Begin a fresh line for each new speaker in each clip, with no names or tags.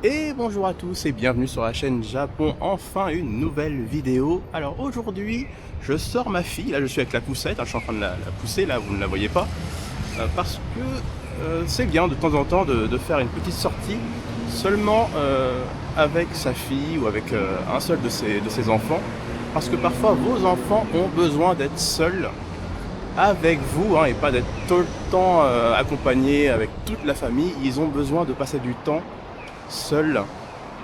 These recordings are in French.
Et bonjour à tous et bienvenue sur la chaîne Japon, enfin une nouvelle vidéo. Alors aujourd'hui, je sors ma fille, là je suis avec la poussette, je suis en train de la pousser, là vous ne la voyez pas. Parce que c'est bien de temps en temps de faire une petite sortie seulement avec sa fille ou avec un seul de ses enfants. Parce que parfois vos enfants ont besoin d'être seuls avec vous et pas d'être tout le temps accompagnés avec toute la famille. Ils ont besoin de passer du temps seul,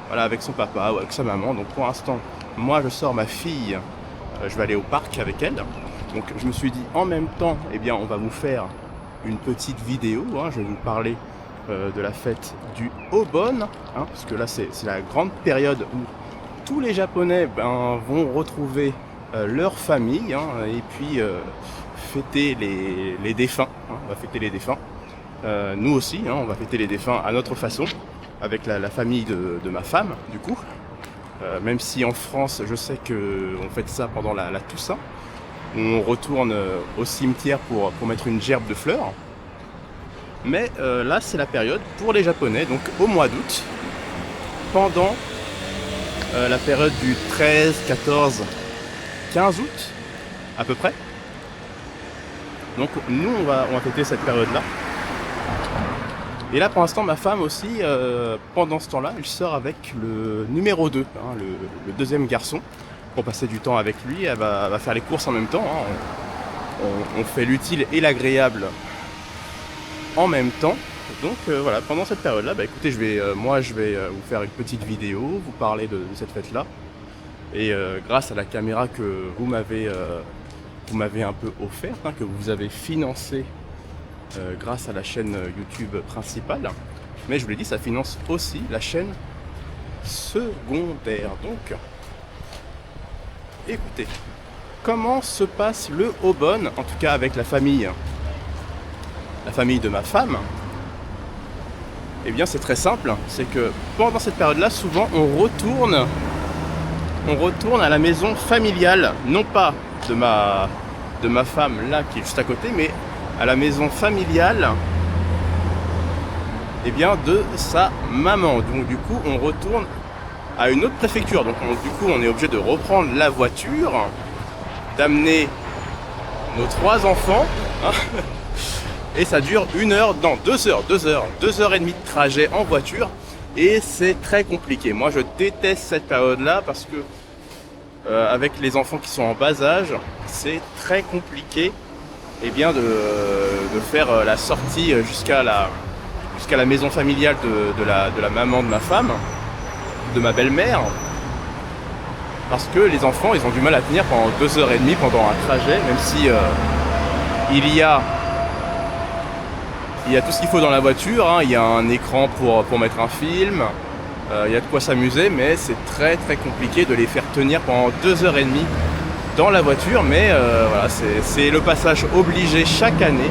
voilà, avec son papa ou avec sa maman. Donc pour l'instant, moi je sors ma fille, je vais aller au parc avec elle. Donc je me suis dit en même temps, eh bien on va vous faire une petite vidéo, je vais vous parler de la fête du Obon, parce que là c'est la grande période où tous les Japonais vont retrouver leur famille et puis fêter les défunts. On va fêter les défunts. Nous aussi, on va fêter les défunts à notre façon, avec la famille de ma femme, du coup. Même si en France, je sais qu'on fait ça pendant la Toussaint. On retourne au cimetière pour mettre une gerbe de fleurs. Mais là, c'est la période pour les Japonais, donc au mois d'août, pendant la période du 13, 14, 15 août, à peu près. Donc nous, on va fêter cette période-là. Et là, pour l'instant, ma femme aussi, pendant ce temps-là, elle sort avec le numéro 2, le deuxième garçon, pour passer du temps avec lui. Elle va faire les courses en même temps. On fait l'utile et l'agréable en même temps. Donc voilà, pendant cette période-là, écoutez, je vais vous faire une petite vidéo, vous parler de cette fête-là. Et grâce à la caméra que vous m'avez un peu offerte, que vous avez financée, grâce à la chaîne YouTube principale, mais je vous l'ai dit, ça finance aussi la chaîne secondaire. Donc écoutez, comment se passe le Obon, en tout cas avec la famille de ma femme. Eh bien c'est très simple, c'est que pendant cette période là, souvent on retourne à la maison familiale, non pas de ma femme là qui est juste à côté, mais à la maison familiale de sa maman. Donc du coup on retourne à une autre préfecture. Donc du coup on est obligé de reprendre la voiture, d'amener nos 3 enfants, et ça dure 2 heures et demie de trajet en voiture, et c'est très compliqué. Moi je déteste cette période là parce que avec les enfants qui sont en bas âge, c'est très compliqué de faire la sortie jusqu'à la maison familiale de la maman de ma femme, de ma belle-mère, parce que les enfants ils ont du mal à tenir pendant 2 heures et demie pendant un trajet, même si il y a tout ce qu'il faut dans la voiture, il y a un écran pour mettre un film, il y a de quoi s'amuser, mais c'est très très compliqué de les faire tenir pendant 2 heures et demie dans la voiture. Mais voilà, c'est le passage obligé chaque année.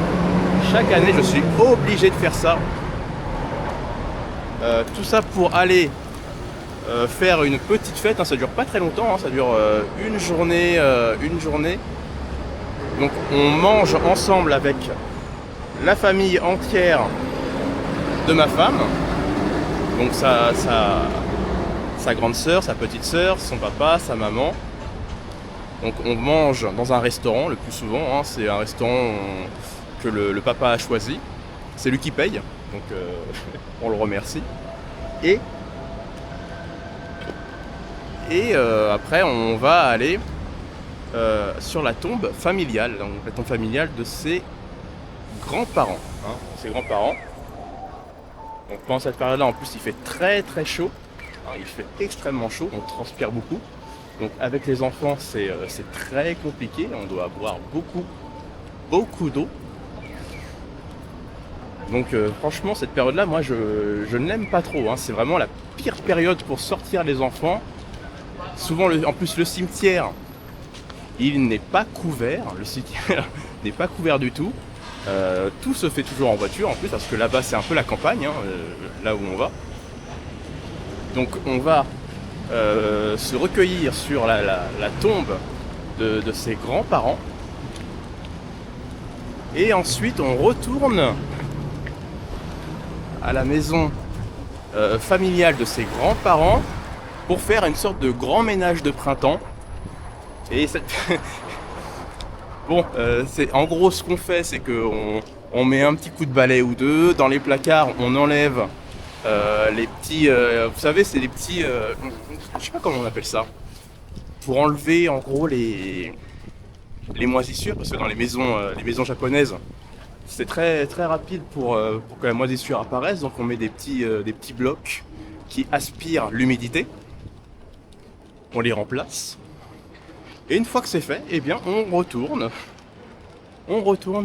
Chaque année, je suis obligé de faire ça. Tout ça pour aller faire une petite fête. Ça dure pas très longtemps, ça dure une journée. Donc on mange ensemble avec la famille entière de ma femme. Donc sa grande sœur, sa petite sœur, son papa, sa maman. Donc on mange dans un restaurant le plus souvent, c'est un restaurant que le papa a choisi. C'est lui qui paye, donc on le remercie. Et après on va aller sur la tombe familiale, donc la tombe familiale de ses grands-parents. Donc pendant cette période-là, en plus il fait très très chaud, il fait extrêmement chaud, on transpire beaucoup. Donc avec les enfants c'est très compliqué, on doit boire beaucoup d'eau. Donc franchement cette période-là, moi je ne l'aime pas trop, c'est vraiment la pire période pour sortir les enfants. Souvent en plus le cimetière, il n'est pas couvert, n'est pas couvert du tout. Tout se fait toujours en voiture en plus, parce que là-bas c'est un peu la campagne, là où on va. Donc on va se recueillir sur la tombe de ses grands-parents, et ensuite on retourne à la maison familiale de ses grands-parents pour faire une sorte de grand ménage de printemps. Et bon, c'est en gros ce qu'on fait, c'est on met un petit coup de balai ou deux dans les placards, on enlève les petits, vous savez, c'est des petits, je sais pas comment on appelle ça, pour enlever en gros les moisissures, parce que dans les maisons japonaises, c'est très très rapide pour que la moisissure apparaisse, donc on met des petits blocs qui aspirent l'humidité, on les remplace, et une fois que c'est fait, eh bien on retourne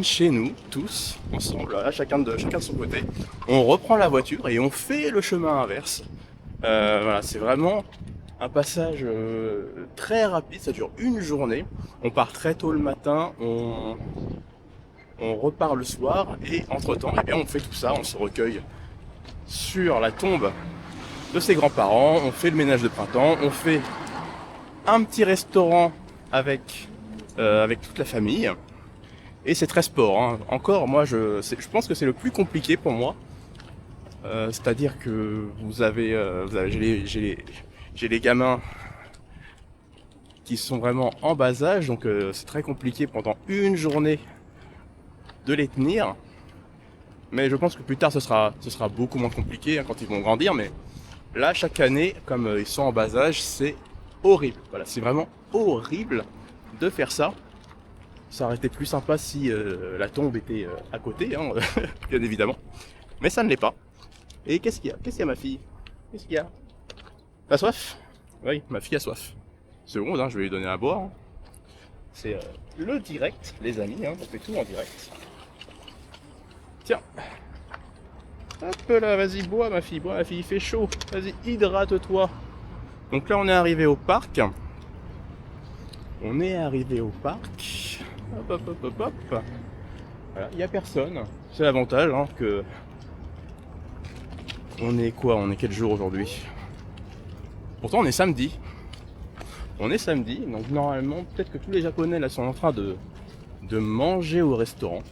chez nous, tous, ensemble, là, chacun de son côté, on reprend la voiture et on fait le chemin inverse. Voilà, c'est vraiment un passage très rapide, ça dure une journée, on part très tôt le matin, on repart le soir, et entre-temps, eh bien, on fait tout ça, on se recueille sur la tombe de ses grands-parents, on fait le ménage de printemps, on fait un petit restaurant avec toute la famille, et c'est très sport, hein. Encore, moi, je pense que c'est le plus compliqué pour moi, c'est-à-dire que j'ai les gamins qui sont vraiment en bas âge, donc c'est très compliqué pendant une journée de les tenir. Mais je pense que plus tard ce sera beaucoup moins compliqué, hein, quand ils vont grandir. Mais là, chaque année, comme ils sont en bas âge, c'est horrible. Voilà, c'est vraiment horrible de faire ça. Ça aurait été plus sympa si la tombe était à côté, hein, bien évidemment. Mais ça ne l'est pas. Et qu'est-ce qu'il y a ma fille? Qu'est-ce qu'il y a? T'as soif? Oui, ma fille a soif. Seconde, hein, je vais lui donner à boire, hein. C'est le direct, les amis, hein, on fait tout en direct. Tiens. Hop là, vas-y, bois ma fille, il fait chaud. Vas-y, hydrate-toi. Donc là, on est arrivé au parc. Hop, hop, hop, hop, hop. Voilà, il n'y a personne. C'est l'avantage, hein, que... On est quoi? On est quel jour aujourd'hui? Pourtant, on est samedi. Donc normalement, peut-être que tous les Japonais là sont en train de manger au restaurant.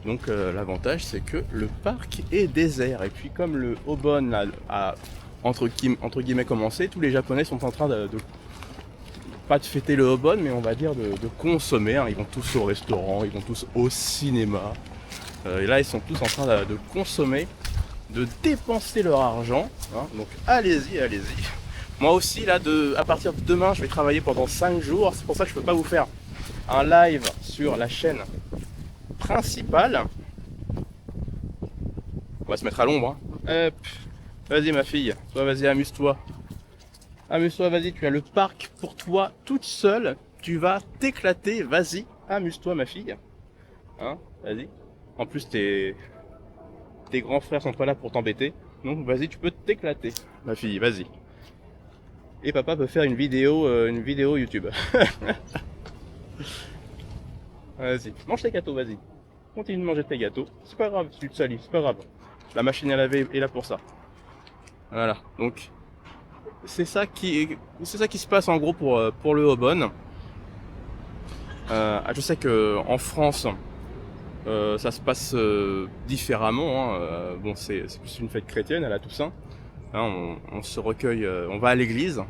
Donc l'avantage, c'est que le parc est désert. Et puis comme le Obon là, a entre guillemets commencé, tous les Japonais sont en train pas de fêter le Obon, mais on va dire de consommer, hein. Ils vont tous au restaurant, ils vont tous au cinéma. Et là, ils sont tous en train de consommer, de dépenser leur argent, hein. Donc allez-y. Moi aussi, là, à partir de demain, je vais travailler pendant 5 jours. C'est pour ça que je peux pas vous faire un live sur la chaîne principale. On va se mettre à l'ombre, hein. Hop. Vas-y ma fille, toi vas-y, amuse-toi. Amuse-toi, vas-y, tu as le parc pour toi toute seule. Tu vas t'éclater, vas-y, amuse-toi ma fille. Hein, vas-y. En plus tes grands frères sont pas là pour t'embêter. Donc vas-y, tu peux t'éclater, ma fille, vas-y. Et papa peut faire une vidéo YouTube. Vas-y, mange tes gâteaux, vas-y. Continue de manger tes gâteaux. C'est pas grave, tu te salis, c'est pas grave. La machine à laver est là pour ça. Voilà, donc c'est ça qui se passe en gros pour le Obon. Je sais que en France, ça se passe différemment, hein. Bon, c'est plus une fête chrétienne à la Toussaint. Hein, on se recueille, on va à l'église.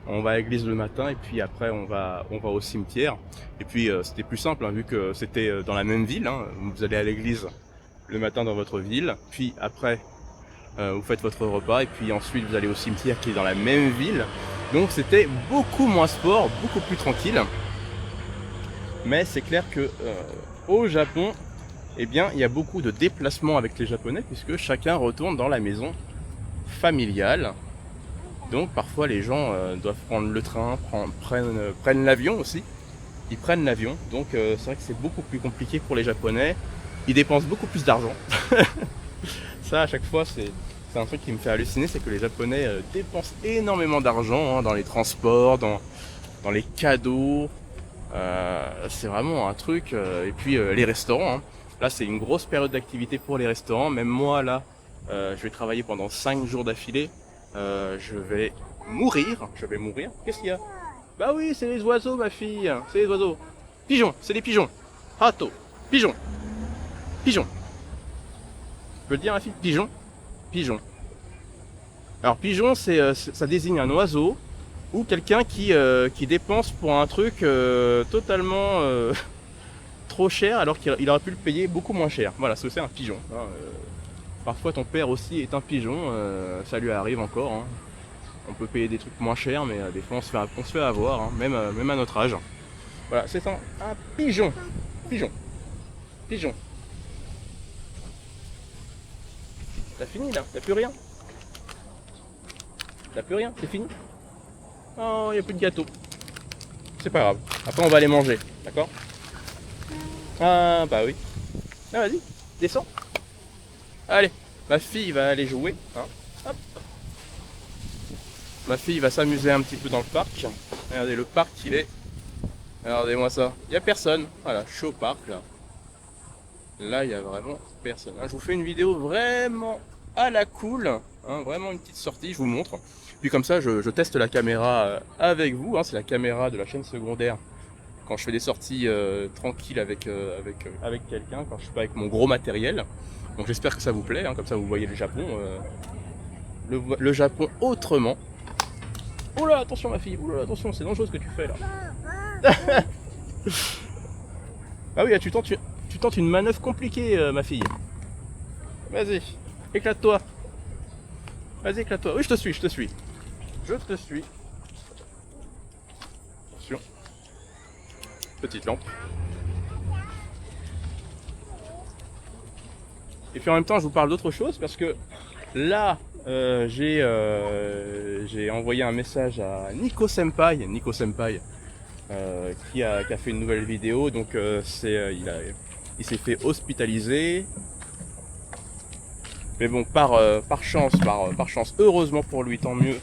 On va à l'église le matin et puis après on va au cimetière. Et puis c'était plus simple, hein, vu que c'était dans la même ville, hein. Vous allez à l'église le matin dans votre ville, puis après vous faites votre repas et puis ensuite vous allez au cimetière qui est dans la même ville. Donc c'était beaucoup moins sport, beaucoup plus tranquille. Mais c'est clair que au Japon, eh bien, il y a beaucoup de déplacements avec les Japonais puisque chacun retourne dans la maison familiale. Donc parfois les gens doivent prendre le train, prennent l'avion aussi. Ils prennent l'avion, donc c'est vrai que c'est beaucoup plus compliqué pour les Japonais. Ils dépensent beaucoup plus d'argent. Ça, à chaque fois, c'est un truc qui me fait halluciner, c'est que les Japonais dépensent énormément d'argent, hein, dans les transports, dans les cadeaux. C'est vraiment un truc. Et puis les restaurants, hein. Là, c'est une grosse période d'activité pour les restaurants. Même moi, là, je vais travailler pendant 5 jours d'affilée. Je vais mourir. Qu'est-ce qu'il y a? Bah oui, c'est les oiseaux, ma fille. C'est les oiseaux. Pigeons, c'est les pigeons. Hato, pigeons. Pigeons. Tu peux le dire, ma fille? Pigeons. Pigeon. Alors pigeon, ça désigne un oiseau ou quelqu'un qui dépense pour un truc totalement trop cher alors qu'il aurait pu le payer beaucoup moins cher. Voilà, c'est un pigeon. Hein, parfois ton père aussi est un pigeon, ça lui arrive encore. Hein. On peut payer des trucs moins chers, mais des fois on se fait avoir, hein, même à notre âge. Voilà, c'est un pigeon. Pigeon. Pigeon. T'as fini là? T'as plus rien? T'as plus rien? C'est fini? Oh, il n'y a plus de gâteau. C'est pas grave. Après on va les manger, d'accord? Ah bah oui. Ah vas-y, descends. Allez, ma fille va aller jouer. Hein. Hop. Ma fille va s'amuser un petit peu dans le parc. Regardez, le parc il est... Regardez-moi ça. Il n'y a personne. Voilà, je suis au parc là. Là, il n'y a vraiment personne. Je vous fais une vidéo vraiment à la cool. Hein, vraiment une petite sortie, je vous montre. Puis comme ça, je teste la caméra avec vous. Hein, c'est la caméra de la chaîne secondaire. Quand je fais des sorties tranquilles avec quelqu'un, quand je suis pas avec mon gros matériel. Donc j'espère que ça vous plaît, hein, comme ça vous voyez le Japon. Le Japon autrement. Oh là, attention ma fille, oh là, attention, c'est dangereux ce que tu fais là. Ah oui, là, tu tentes une manœuvre compliquée ma fille. Vas-y, éclate-toi. Vas-y, éclate-toi. Oui, je te suis. Je te suis. Attention. Petite lampe. Et puis en même temps, je vous parle d'autre chose parce que là, j'ai envoyé un message à Nico Senpai, qui a fait une nouvelle vidéo. Donc il s'est fait hospitaliser. Mais bon, par chance, heureusement pour lui, tant mieux.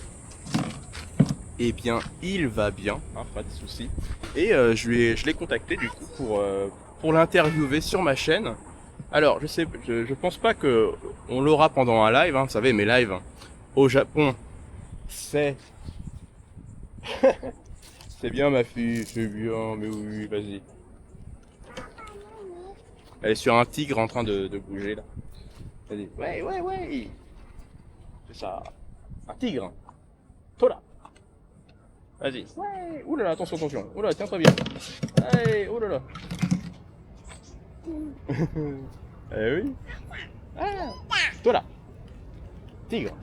Eh bien, il va bien, hein, pas de soucis. Et je l'ai contacté du coup pour l'interviewer sur ma chaîne. Alors, je pense pas que on l'aura pendant un live, hein, vous savez, mes lives au Japon, c'est c'est bien ma fille, c'est bien, mais oui, vas-y. Elle est sur un tigre en train de bouger là. Vas-y, ouais. C'est ça, un tigre. Toi là. Vas-y. Ouais. Ouh là là, attention. Ouh là, tiens-toi bien. Allez, oh là là. Eh oui. Ah. Toi là. Tigre.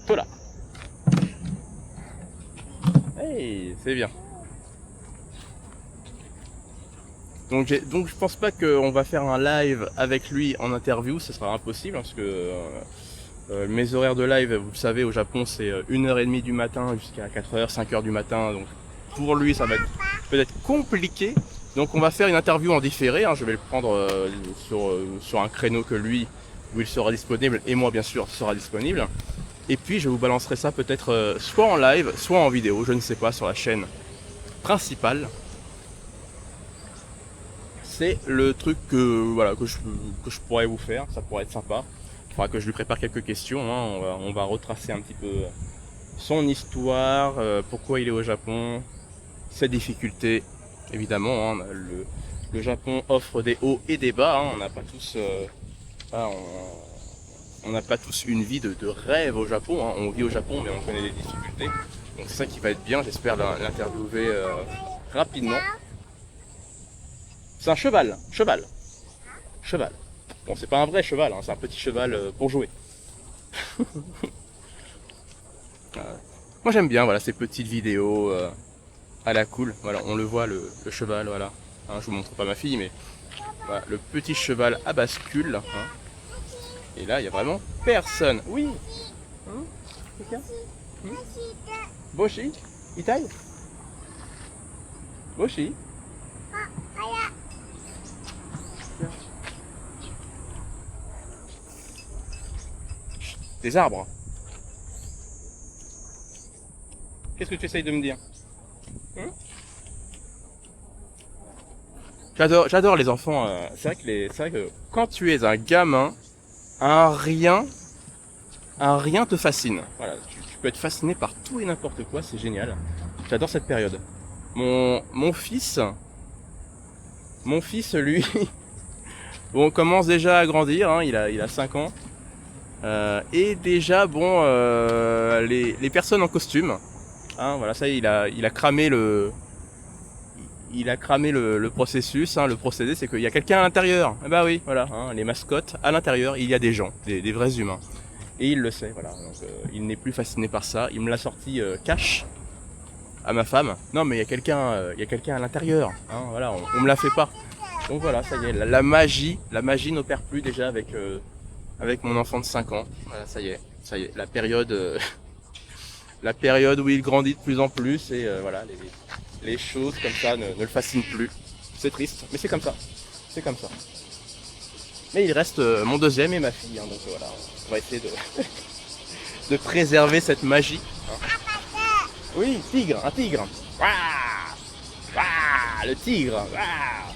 Toi là. Hey, c'est bien. Donc je pense pas qu'on va faire un live avec lui en interview, ce sera impossible parce que mes horaires de live, vous le savez, au Japon c'est 1h30 du matin jusqu'à 4h, 5h du matin, donc pour lui ça va être peut-être compliqué. Donc on va faire une interview en différé, hein. Je vais le prendre sur un créneau que lui, où il sera disponible, et moi bien sûr sera disponible. Et puis je vous balancerai ça peut-être soit en live, soit en vidéo, je ne sais pas, sur la chaîne principale. C'est le truc que je pourrais vous faire, ça pourrait être sympa. Il faudra que je lui prépare quelques questions, hein. On va retracer un petit peu son histoire, pourquoi il est au Japon, ses difficultés, évidemment. Hein, le Japon offre des hauts et des bas, hein. On n'a pas tous, on n'a pas tous une vie de rêve au Japon. Hein. On vit au Japon, mais on connaît des difficultés. Donc c'est ça qui va être bien. J'espère l'interviewer rapidement. C'est un cheval. Bon, c'est pas un vrai cheval, hein, c'est un petit cheval pour jouer. Moi j'aime bien, voilà, ces petites vidéos à la cool. Voilà, on le voit, le cheval, voilà. Hein, je vous montre pas ma fille, mais voilà, le petit cheval à bascule. Hein. Et là, il y a vraiment personne. Oui. Quelqu'un Boshi Itai Boshi Des arbres. Qu'est-ce que tu essayes de me dire? J'adore les enfants. C'est vrai que quand tu es un gamin, un rien te fascine. Voilà, tu peux être fasciné par tout et n'importe quoi, c'est génial. J'adore cette période. Mon fils, lui, Bon, on commence déjà à grandir, hein, il a 5 ans. Et déjà, bon, les personnes en costume, hein, voilà, ça il a cramé le processus, hein, le procédé, c'est qu'il y a quelqu'un à l'intérieur. Eh bah oui, voilà, hein, les mascottes, à l'intérieur, il y a des gens, des vrais humains. Et il le sait, voilà. Donc, il n'est plus fasciné par ça. Il me l'a sorti cash à ma femme. Non, mais il y a quelqu'un à l'intérieur. Hein, voilà, on me la fait pas. Donc voilà, ça y est, la magie n'opère plus déjà avec mon enfant de 5 ans. Voilà, ça y est, la période où il grandit de plus en plus et voilà, les choses comme ça ne le fascinent plus. C'est triste, mais c'est comme ça. C'est comme ça. Mais il reste mon deuxième et ma fille, hein, donc voilà, on va essayer de préserver cette magie. Hein. Oui, tigre, un tigre. Waouh, waouh, le tigre. Waouh.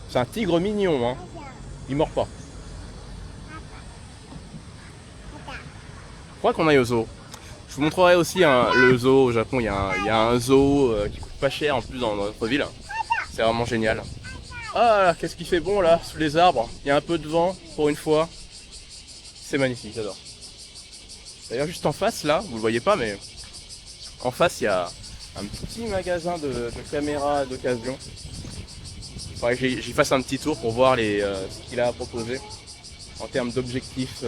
C'est un tigre mignon, hein. Il mord pas. Je crois qu'on aille au zoo. Je vous montrerai aussi le zoo au Japon. Il y a un zoo qui coûte pas cher en plus dans notre ville. C'est vraiment génial. Ah là, qu'est-ce qui fait bon là, sous les arbres. Il y a un peu de vent pour une fois. C'est magnifique, j'adore. D'ailleurs, juste en face là, vous le voyez pas, mais en face il y a un petit magasin de caméras d'occasion. Il faudrait que j'y fasse un petit tour pour voir ce qu'il a à proposer en termes d'objectifs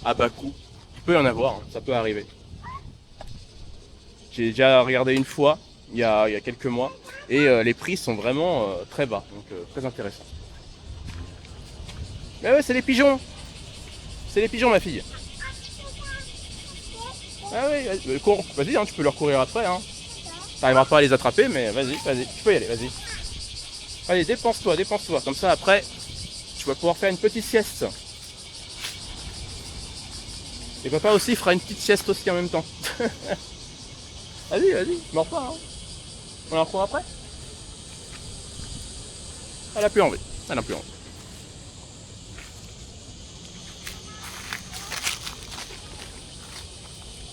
à bas coût. Il peut y en avoir, hein, ça peut arriver. J'ai déjà regardé une fois, il y a quelques mois, et les prix sont vraiment très bas, donc très intéressant. Mais ouais, c'est les pigeons. C'est les pigeons, ma fille. Ah oui, vas-y, hein, tu peux leur courir après. Hein. T'arriveras pas à les attraper, mais vas-y, tu peux y aller, vas-y. Allez, dépense-toi, comme ça après, tu vas pouvoir faire une petite sieste. Et papa aussi fera une petite sieste aussi en même temps. Vas-y, mords pas. Hein. On en court après. Elle a plus envie.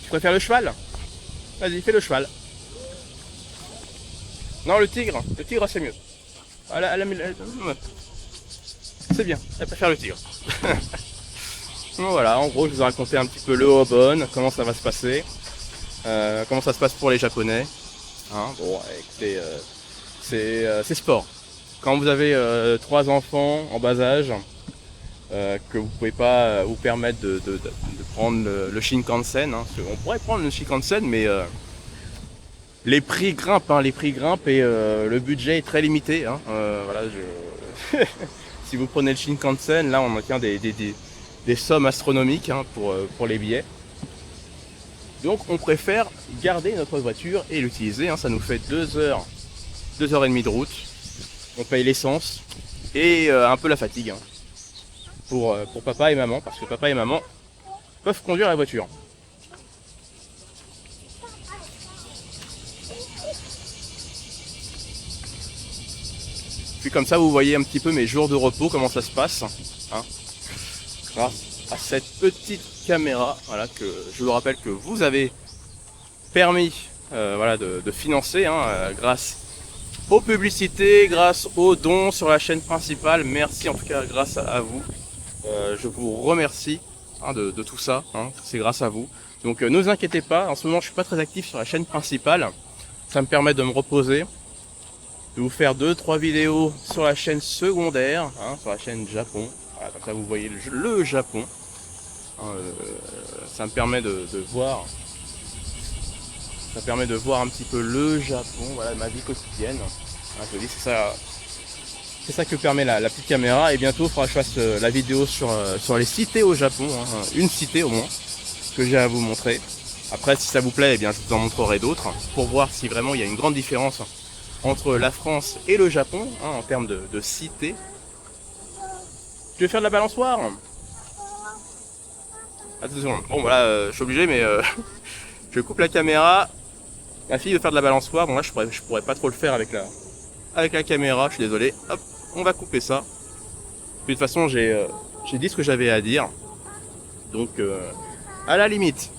Tu préfères le cheval? Vas-y, fais le cheval. Non, le tigre c'est mieux. C'est bien, elle préfère le tigre. Donc voilà, en gros, je vous ai raconté un petit peu le Obon, comment ça va se passer, comment ça se passe pour les Japonais. Hein, bon, écoutez, c'est sport. Quand vous avez 3 enfants en bas âge, que vous pouvez pas vous permettre de prendre le Shinkansen, hein, parce qu'on pourrait prendre le Shinkansen, mais les prix grimpent, et le budget est très limité. Hein, voilà, si vous prenez le Shinkansen, là on obtient des sommes astronomiques, hein, pour les billets. Donc on préfère garder notre voiture et l'utiliser, hein, ça nous fait 2 heures et demie de route. On paye l'essence et un peu la fatigue, hein, pour papa et maman, parce que papa et maman peuvent conduire la voiture. Puis comme ça vous voyez un petit peu mes jours de repos, comment ça se passe, hein, grâce à cette petite caméra, voilà, que je vous rappelle que vous avez permis voilà, de financer, hein, grâce aux publicités, grâce aux dons sur la chaîne principale. Merci en tout cas, grâce à vous. Je vous remercie, hein, de tout ça, hein, c'est grâce à vous. Donc ne vous inquiétez pas, en ce moment je suis pas très actif sur la chaîne principale. Ça me permet de me reposer, de vous faire 2-3 vidéos sur la chaîne secondaire, hein, sur la chaîne Japon. Voilà, comme ça vous voyez le Japon. Hein, ça me permet de voir. Ça permet de voir un petit peu le Japon, voilà, ma vie quotidienne. Hein, je vous dis, c'est ça que permet la petite caméra. Et bientôt, il faudra que je fasse la vidéo sur les cités au Japon, hein, une cité au moins, que j'ai à vous montrer. Après, si ça vous plaît, eh bien, je vous en montrerai d'autres, pour voir si vraiment il y a une grande différence entre la France et le Japon, hein, en termes de cités. Tu veux faire de la balançoire? Attention, bon voilà, je suis obligé, mais je coupe la caméra. Ma fille veut faire de la balançoire, bon là je pourrais pas trop le faire avec la caméra, je suis désolé. Hop, on va couper ça. Puis de toute façon j'ai dit ce que j'avais à dire. Donc à la limite,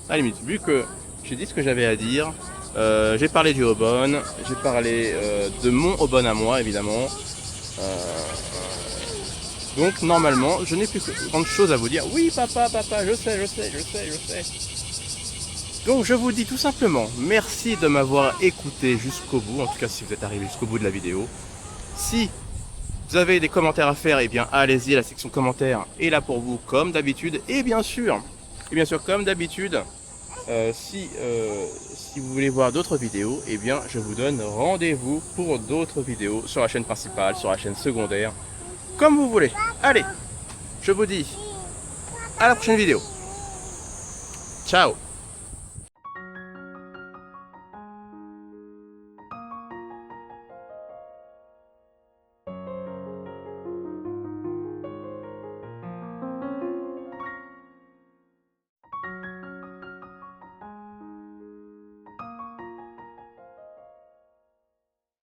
vu que j'ai dit ce que j'avais à dire, J'ai parlé du Obon, j'ai parlé de mon Obon à moi évidemment. Donc normalement je n'ai plus grand de choses à vous dire. Oui papa, je sais. Donc je vous dis tout simplement merci de m'avoir écouté jusqu'au bout, en tout cas si vous êtes arrivé jusqu'au bout de la vidéo. Si vous avez des commentaires à faire, et bien allez-y, la section commentaires est là pour vous comme d'habitude. Et bien sûr comme d'habitude, si vous voulez voir d'autres vidéos, et bien je vous donne rendez-vous pour d'autres vidéos sur la chaîne principale, sur la chaîne secondaire, comme vous voulez. Allez, je vous dis à la prochaine vidéo. Ciao.